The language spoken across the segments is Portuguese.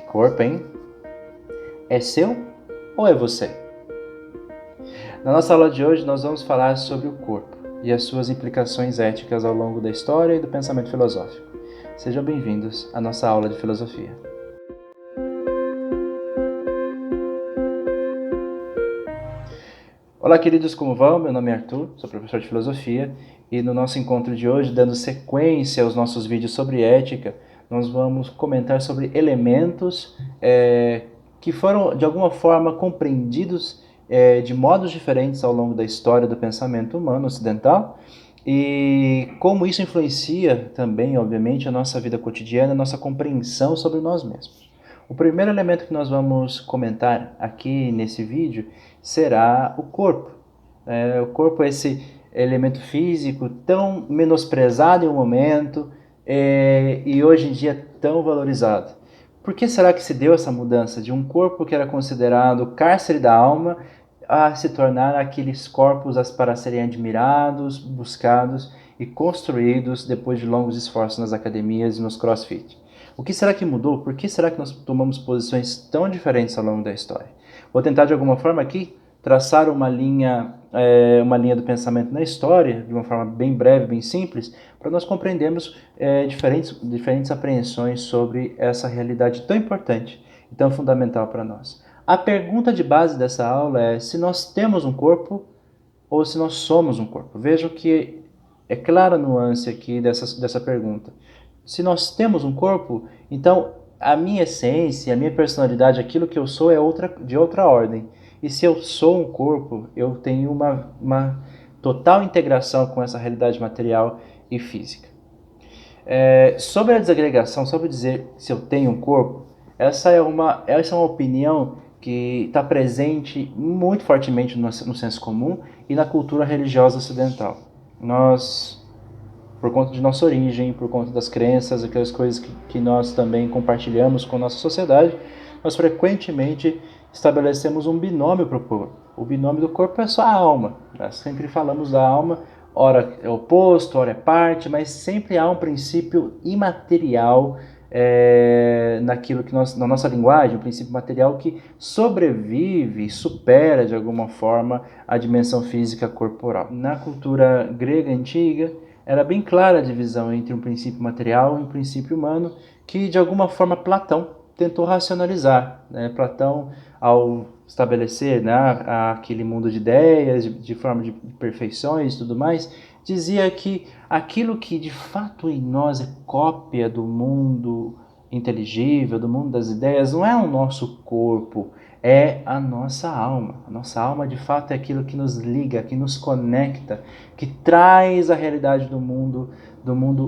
corpo, hein? É seu ou é você? Na nossa aula de hoje, nós vamos falar sobre o corpo e as suas implicações éticas ao longo da história e do pensamento filosófico. Sejam bem-vindos à nossa aula de filosofia. Olá, queridos, como vão? Meu nome é Arthur, sou professor de filosofia e no nosso encontro de hoje, dando sequência aos nossos vídeos sobre ética, nós vamos comentar sobre elementos que foram, de alguma forma, compreendidos de modos diferentes ao longo da história do pensamento humano ocidental e como isso influencia também, obviamente, a nossa vida cotidiana, a nossa compreensão sobre nós mesmos. O primeiro elemento que nós vamos comentar aqui nesse vídeo será o corpo. O corpo é esse elemento físico tão menosprezado em um momento e hoje em dia tão valorizado. Por que será que se deu essa mudança de um corpo que era considerado cárcere da alma a se tornar aqueles corpos para serem admirados, buscados e construídos depois de longos esforços nas academias e nos crossfit? O que será que mudou? Por que será que nós tomamos posições tão diferentes ao longo da história? Vou tentar de alguma forma aqui traçar uma linha do pensamento na história, de uma forma bem breve, bem simples, para nós compreendermos diferentes apreensões sobre essa realidade tão importante e tão fundamental para nós. A pergunta de base dessa aula é se nós temos um corpo ou se nós somos um corpo. Vejam que é clara a nuance aqui dessa pergunta. Se nós temos um corpo, então a minha essência, a minha personalidade, aquilo que eu sou é de outra ordem. E se eu sou um corpo, eu tenho uma total integração com essa realidade material e física. Sobre a desagregação, sobre dizer se eu tenho um corpo, essa é uma opinião que está presente muito fortemente no senso comum e na cultura religiosa ocidental. Nós, por conta de nossa origem, por conta das crenças, aquelas coisas que nós também compartilhamos com a nossa sociedade, nós frequentemente estabelecemos um binômio para o corpo. O binômio do corpo é só a alma. Nós sempre falamos da alma, ora é oposto, ora é parte, mas sempre há um princípio imaterial naquilo que na nossa linguagem, um princípio material que sobrevive, supera de alguma forma a dimensão física corporal. Na cultura grega antiga, era bem clara a divisão entre um princípio material e um princípio humano que, de alguma forma, Platão tentou racionalizar. Platão, ao estabelecer aquele mundo de ideias, de forma de perfeições e tudo mais, dizia que aquilo que de fato em nós é cópia do mundo inteligível, do mundo das ideias, não é o nosso corpo, é a nossa alma. A nossa alma, de fato, é aquilo que nos liga, que nos conecta, que traz a realidade do mundo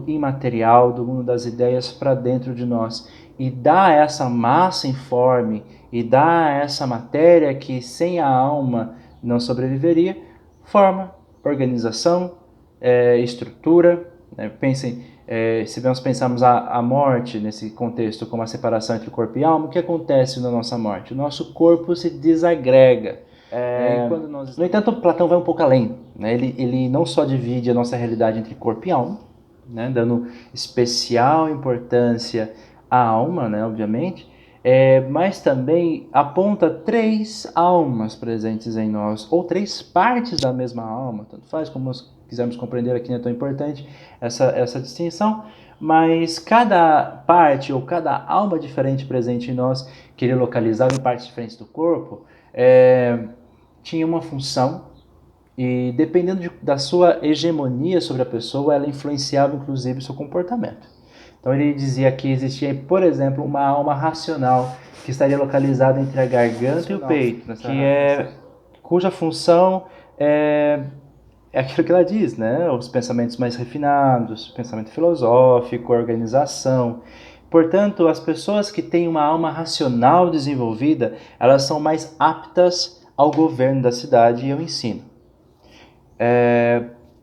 imaterial, do mundo das ideias para dentro de nós e dá essa massa informe e dá essa matéria que sem a alma não sobreviveria, forma, organização, estrutura. Pensem, se nós pensarmos a morte nesse contexto como a separação entre corpo e alma, o que acontece na nossa morte? O nosso corpo se desagrega. No entanto, Platão vai um pouco além. Ele não só divide a nossa realidade entre corpo e alma, dando especial importância à alma, obviamente, mas também aponta 3 almas presentes em nós, ou 3 partes da mesma alma, tanto faz, como nós quisermos compreender aqui, não é tão importante essa distinção, mas cada parte ou cada alma diferente presente em nós, que ele localizava em partes diferentes do corpo, tinha uma função, e dependendo da sua hegemonia sobre a pessoa, ela influenciava inclusive o seu comportamento. Então ele dizia que existia, por exemplo, uma alma racional que estaria localizada entre a garganta e o peito, cuja função é aquilo que ela diz, os pensamentos mais refinados, pensamento filosófico, organização. Portanto, as pessoas que têm uma alma racional desenvolvida, elas são mais aptas ao governo da cidade e ao ensino.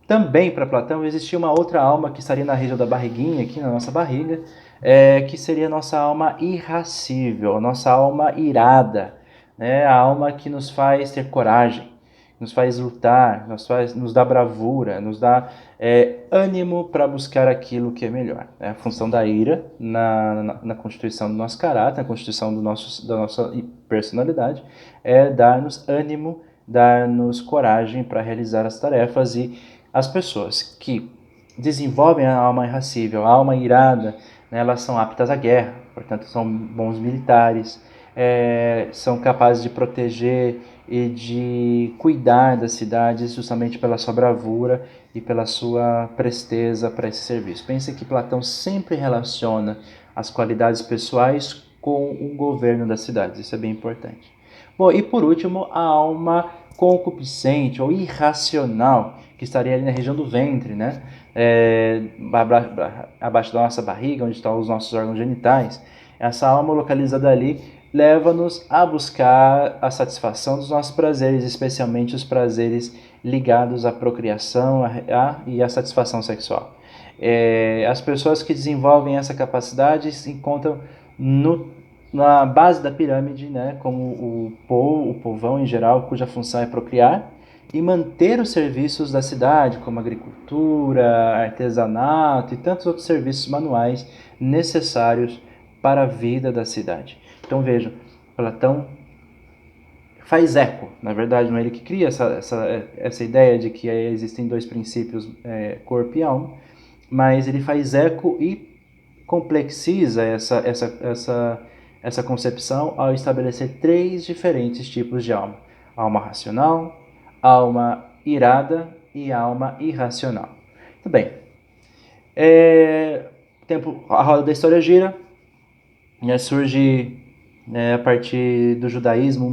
Também para Platão existia uma outra alma que estaria na região da barriguinha, aqui na nossa barriga, que seria a nossa alma irascível, a nossa alma irada, a alma que nos faz ter coragem, nos faz lutar, nos dá bravura, nos dá ânimo para buscar aquilo que é melhor. A função da ira na constituição do nosso caráter, na constituição da nossa personalidade, é dar-nos ânimo, dar-nos coragem para realizar as tarefas, e as pessoas que desenvolvem a alma irascível, a alma irada, né, elas são aptas à guerra, portanto são bons militares, são capazes de proteger e de cuidar das cidades justamente pela sua bravura e pela sua presteza para esse serviço. Pense que Platão sempre relaciona as qualidades pessoais com o governo das cidades, isso é bem importante. Bom, e por último, a alma concupiscente ou irracional, que estaria ali na região do ventre, né? Abaixo da nossa barriga, onde estão os nossos órgãos genitais. Essa alma localizada ali leva-nos a buscar a satisfação dos nossos prazeres, especialmente os prazeres ligados à procriação e à satisfação sexual. As pessoas que desenvolvem essa capacidade se encontram na base da pirâmide, né, como o povão em geral, cuja função é procriar e manter os serviços da cidade, como agricultura, artesanato e tantos outros serviços manuais necessários para a vida da cidade. Então vejam, Platão faz eco, na verdade não é ele que cria essa ideia de que existem dois princípios, corpo e alma, mas ele faz eco e complexiza essa concepção ao estabelecer três diferentes tipos de alma: alma racional, alma irada e alma irracional. Muito bem, a roda da história gira, surge a partir do judaísmo um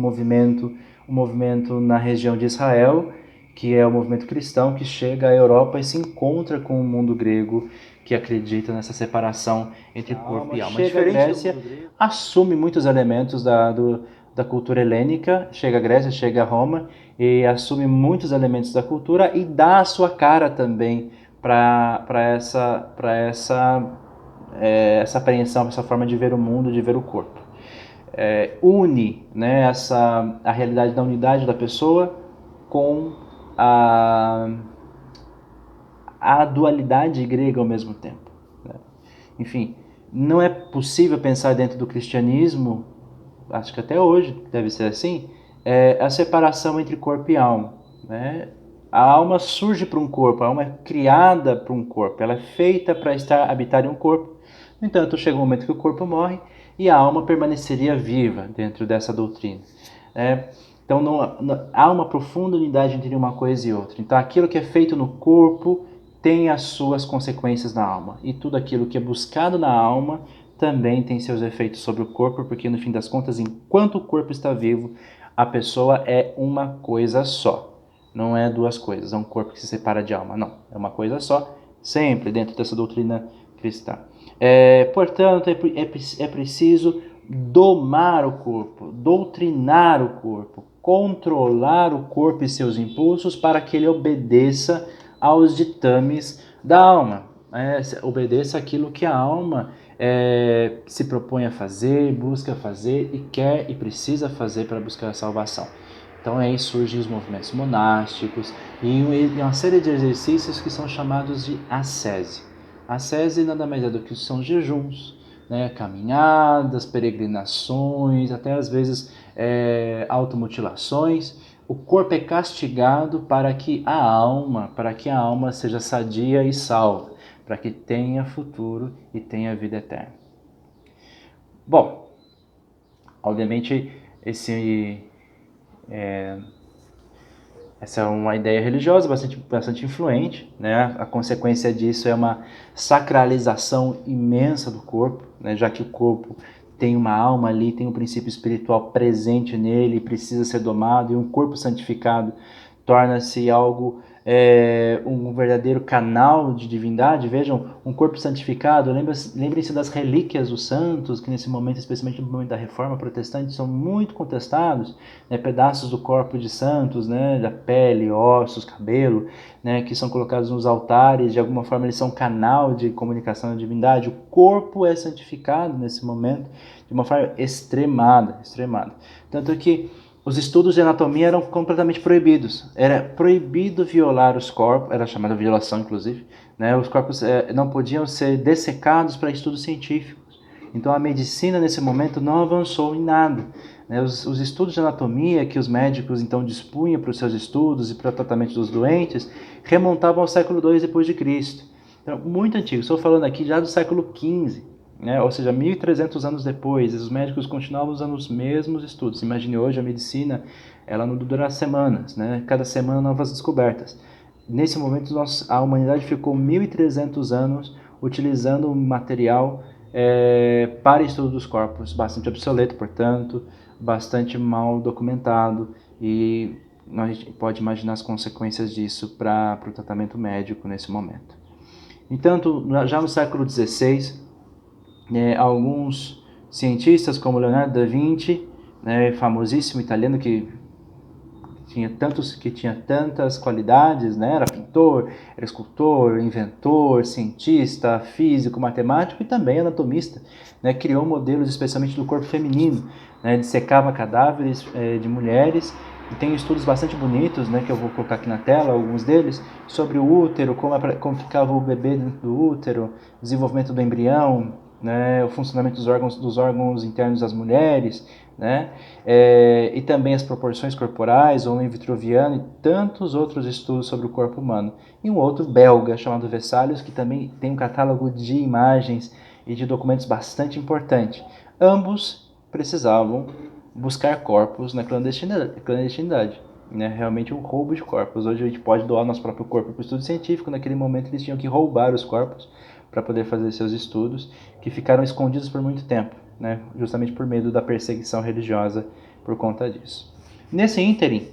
movimento na região de Israel, que é o movimento cristão, que chega à Europa e se encontra com o mundo grego, que acredita nessa separação entre corpo e alma. Chega à Grécia, assume muitos elementos da cultura helênica, chega à Grécia, chega a Roma, e assume muitos elementos da cultura e dá a sua cara também para essa apreensão, essa forma de ver o mundo, de ver o corpo. Une, né, a realidade da unidade da pessoa com a dualidade grega ao mesmo tempo, né? Enfim, não é possível pensar dentro do cristianismo, acho que até hoje deve ser assim, a separação entre corpo e alma, né? A alma surge para um corpo, a alma é criada para um corpo, ela é feita para habitar em um corpo. No entanto, chega um momento que o corpo morre e a alma permaneceria viva dentro dessa doutrina. Então há uma profunda unidade entre uma coisa e outra. Então aquilo que é feito no corpo tem as suas consequências na alma, e tudo aquilo que é buscado na alma também tem seus efeitos sobre o corpo, porque no fim das contas, enquanto o corpo está vivo, a pessoa é uma coisa só. Não é duas coisas, é um corpo que se separa de alma, não. É uma coisa só, sempre dentro dessa doutrina cristã. Portanto, é preciso domar o corpo, doutrinar o corpo, controlar o corpo e seus impulsos para que ele obedeça aos ditames da alma, obedeça aquilo que a alma se propõe a fazer, busca fazer e quer e precisa fazer para buscar a salvação. Então aí surgem os movimentos monásticos e uma série de exercícios que são chamados de ascese. Ascese nada mais é do que são jejuns, né, caminhadas, peregrinações, até às vezes automutilações. O corpo é castigado para que a alma seja sadia e salva, para que tenha futuro e tenha vida eterna. Bom, obviamente essa é uma ideia religiosa bastante influente, né? A consequência disso é uma sacralização imensa do corpo, né? Já que o corpo tem uma alma ali, tem um princípio espiritual presente nele, precisa ser domado, e um corpo santificado torna-se algo, um verdadeiro canal de divindade. Vejam, um corpo santificado, lembrem-se das relíquias dos santos, que nesse momento, especialmente no momento da Reforma Protestante, são muito contestados, né? Pedaços do corpo de santos, né? Da pele, ossos, cabelo, né? Que são colocados nos altares, de alguma forma eles são canal de comunicação da divindade. O corpo é santificado nesse momento de uma forma extremada. Tanto que os estudos de anatomia eram completamente proibidos. Era proibido violar os corpos, era chamada violação, inclusive, né? Os corpos não podiam ser dessecados para estudos científicos. Então a medicina, nesse momento, não avançou em nada. Né? Os estudos de anatomia que os médicos, então, dispunham para os seus estudos e para o tratamento dos doentes, remontavam ao século II depois de Cristo. Então, muito antigo. Estou falando aqui já do século XV. Né? Ou seja, 1.300 anos depois, os médicos continuavam usando os mesmos estudos. Imagine hoje a medicina, ela não dura semanas, né? Cada semana novas descobertas. Nesse momento, a humanidade ficou 1.300 anos utilizando um material para estudo dos corpos, bastante obsoleto, portanto, bastante mal documentado, e nós pode imaginar as consequências disso para o tratamento médico nesse momento. Entanto, já no século XVI, alguns cientistas como Leonardo da Vinci, né, famosíssimo italiano que tinha tantas qualidades, né, era pintor, era escultor, inventor, cientista, físico, matemático e também anatomista, né, criou modelos especialmente do corpo feminino, né, dissecava cadáveres de mulheres, e tem estudos bastante bonitos, né, que eu vou colocar aqui na tela, alguns deles, sobre o útero, como ficava o bebê dentro do útero, desenvolvimento do embrião, né, o funcionamento dos órgãos internos das mulheres, né, e também as proporções corporais, o homem vitruviano e tantos outros estudos sobre o corpo humano. E um outro belga chamado Vesalius, que também tem um catálogo de imagens e de documentos bastante importante. Ambos precisavam buscar corpos na clandestinidade. Né? Realmente um roubo de corpos. Hoje a gente pode doar nosso próprio corpo para o estudo científico. Naquele momento eles tinham que roubar os corpos para poder fazer seus estudos, que ficaram escondidos por muito tempo, né? Justamente por medo da perseguição religiosa por conta disso. Nesse ínterim,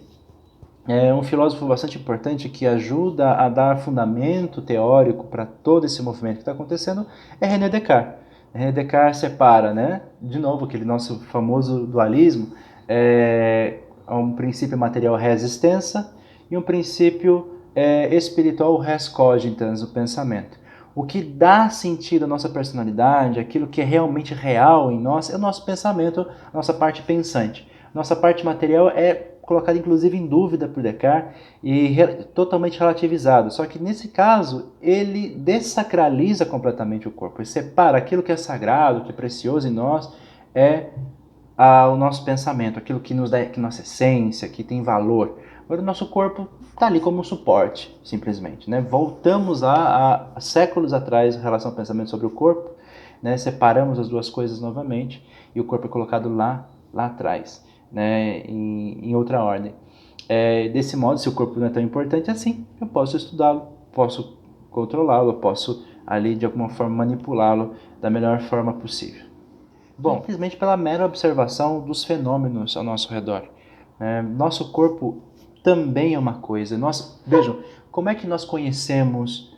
um filósofo bastante importante que ajuda a dar fundamento teórico para todo esse movimento que está acontecendo é René Descartes. René Descartes separa, né, de novo, aquele nosso famoso dualismo, um princípio material res extensa e um princípio espiritual res cogitans, o pensamento. O que dá sentido à nossa personalidade, aquilo que é realmente real em nós, é o nosso pensamento, a nossa parte pensante. Nossa parte material é colocada inclusive em dúvida por Descartes e totalmente relativizado. Só que nesse caso, ele dessacraliza completamente o corpo. Ele separa aquilo que é sagrado, que é precioso em nós, o nosso pensamento, aquilo que nos dá que nossa essência, que tem valor. Agora o nosso corpo está ali como um suporte, simplesmente. Né? Voltamos a séculos atrás em relação ao pensamento sobre o corpo, né? Separamos as duas coisas novamente e o corpo é colocado lá atrás, né? em outra ordem. Desse modo, se o corpo não é tão importante assim, eu posso estudá-lo, posso controlá-lo, posso ali de alguma forma manipulá-lo da melhor forma possível. Bom, simplesmente pela mera observação dos fenômenos ao nosso redor. Nosso corpo também é uma coisa. Vejam, como é que nós conhecemos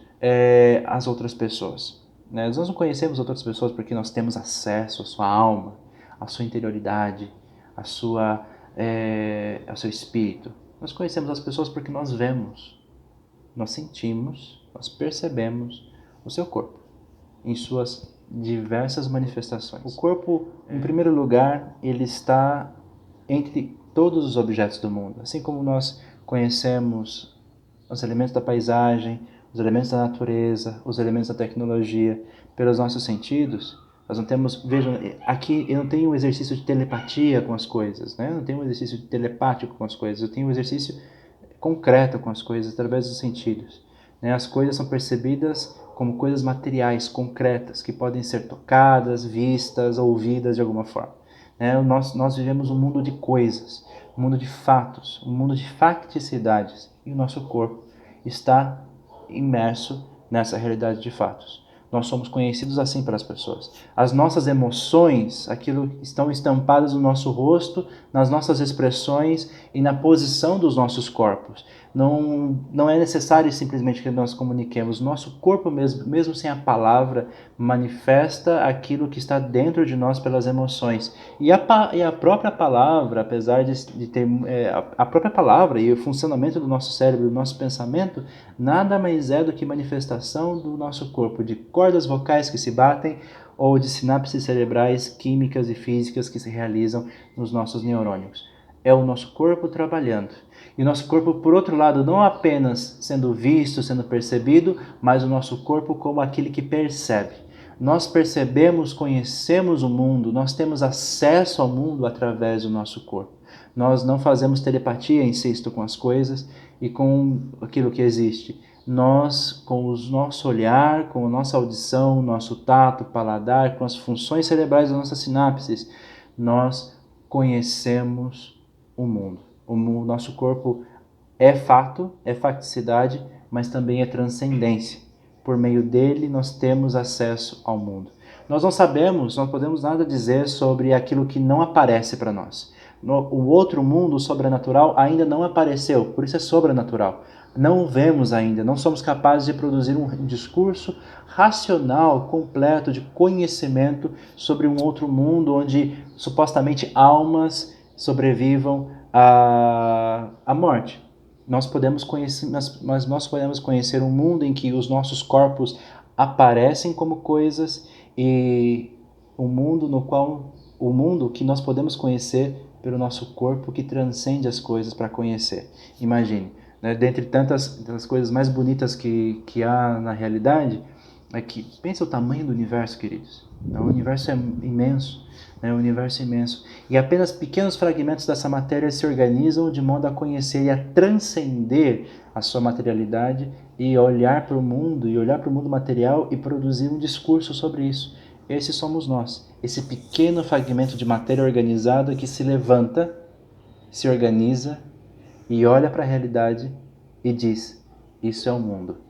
as outras pessoas? Nós não conhecemos outras pessoas porque nós temos acesso à sua alma, à sua interioridade, ao seu espírito. Nós conhecemos as pessoas porque nós vemos, nós sentimos, nós percebemos o seu corpo em suas diversas manifestações. O corpo, em primeiro lugar, ele está entre todos os objetos do mundo. Assim como nós conhecemos os elementos da paisagem, os elementos da natureza, os elementos da tecnologia, pelos nossos sentidos, nós não temos... Vejam, aqui eu não tenho um exercício de telepatia com as coisas, né? Eu não tenho um exercício telepático com as coisas, eu tenho um exercício concreto com as coisas através dos sentidos. As coisas são percebidas como coisas materiais, concretas, que podem ser tocadas, vistas, ouvidas de alguma forma. Nós vivemos um mundo de coisas, um mundo de fatos, um mundo de facticidades, e o nosso corpo está imerso nessa realidade de fatos. Nós somos conhecidos assim pelas pessoas. As nossas emoções, aquilo estão estampadas no nosso rosto, nas nossas expressões e na posição dos nossos corpos. Não é necessário simplesmente que nós comuniquemos. Nosso corpo mesmo sem a palavra, manifesta aquilo que está dentro de nós pelas emoções. E a própria palavra, apesar de ter a própria palavra e o funcionamento do nosso cérebro, do nosso pensamento, nada mais é do que manifestação do nosso corpo, de cordas vocais que se batem ou de sinapses cerebrais, químicas e físicas que se realizam nos nossos neurônios. é o nosso corpo trabalhando. E o nosso corpo, por outro lado, não apenas sendo visto, sendo percebido, mas o nosso corpo como aquele que percebe. Nós percebemos, conhecemos o mundo, nós temos acesso ao mundo através do nosso corpo. Nós não fazemos telepatia, insisto, com as coisas e com aquilo que existe. Nós, com o nosso olhar, com a nossa audição, nosso tato, paladar, com as funções cerebrais das nossas sinapses, nós conhecemos o mundo. O nosso corpo é fato, é facticidade, mas também é transcendência. Por meio dele nós temos acesso ao mundo. Nós não sabemos, não podemos nada dizer sobre aquilo que não aparece para nós. O outro mundo, o sobrenatural, ainda não apareceu, por isso é sobrenatural. Não o vemos ainda, não somos capazes de produzir um discurso racional, completo, de conhecimento sobre um outro mundo onde supostamente almas sobrevivam à morte. Nós podemos conhecer, mas nós podemos conhecer um mundo em que os nossos corpos aparecem como coisas e um mundo no qual o mundo que nós podemos conhecer pelo nosso corpo que transcende as coisas para conhecer. Imagine, né, dentre tantas coisas mais bonitas que há na realidade, é que pensa o tamanho do universo, queridos. O universo é imenso. O universo é imenso. E apenas pequenos fragmentos dessa matéria se organizam de modo a conhecer e a transcender a sua materialidade e olhar para o mundo material e produzir um discurso sobre isso. Esses somos nós. Esse pequeno fragmento de matéria organizada que se levanta, se organiza e olha para a realidade e diz: isso é o mundo.